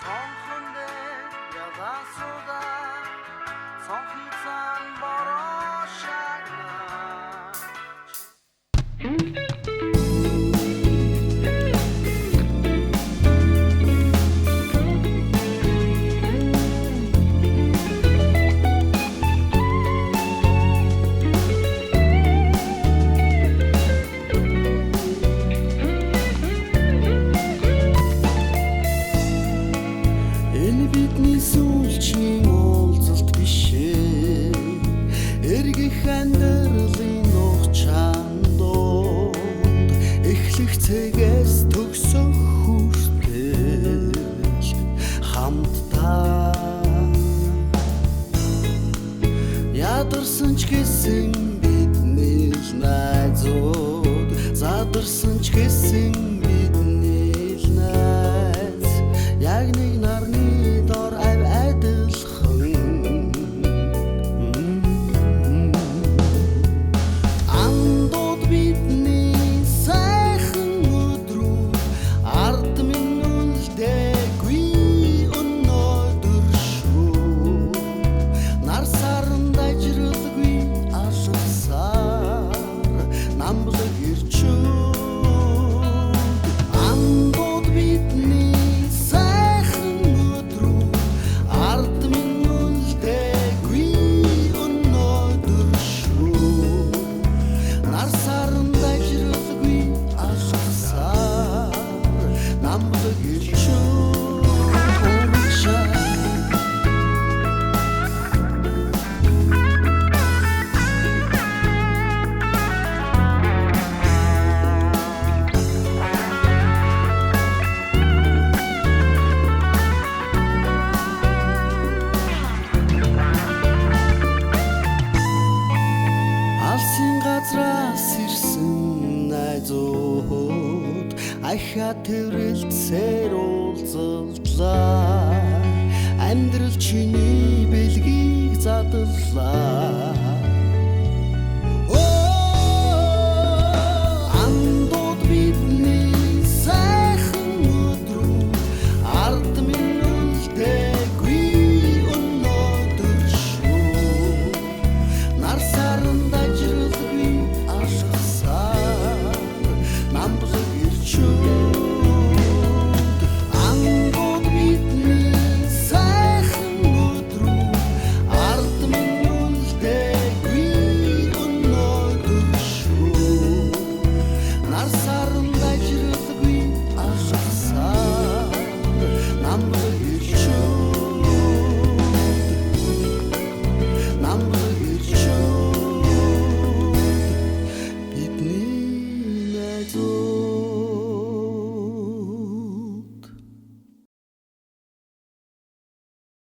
Сонхон дээр ядаа суудаа сонхны цаан бороо шагнаа. Энэ бидний сүүлчийн уулзалт бишээ. Эргэх амьдралын нухчаандууд эхлэх цэгээс төгсөх хүртэл хамтдаа ядарсан ч гэсэн бидний л найзууд, задарсан ч гэсэн бидний л найз, яг нэг нарны дор авь адилхан андууд бидний сайхан өдрүүд ард минь үлдээгүй өнөөдөр шүү. Нар саранд ажралгүй алсаар намблаг ирчүүд андууд бидний сайхан өдрүүд ард минь үлдээгүй өнөөдөр шүү. Нар саранд ажралгүй алсаар намблаг ирчүүд уушаа. Алсын газраас ирсэн найзууд ахиа тэрэлцээр уулзалдлаа. Амьдрал чиний бэлгийг задлаа.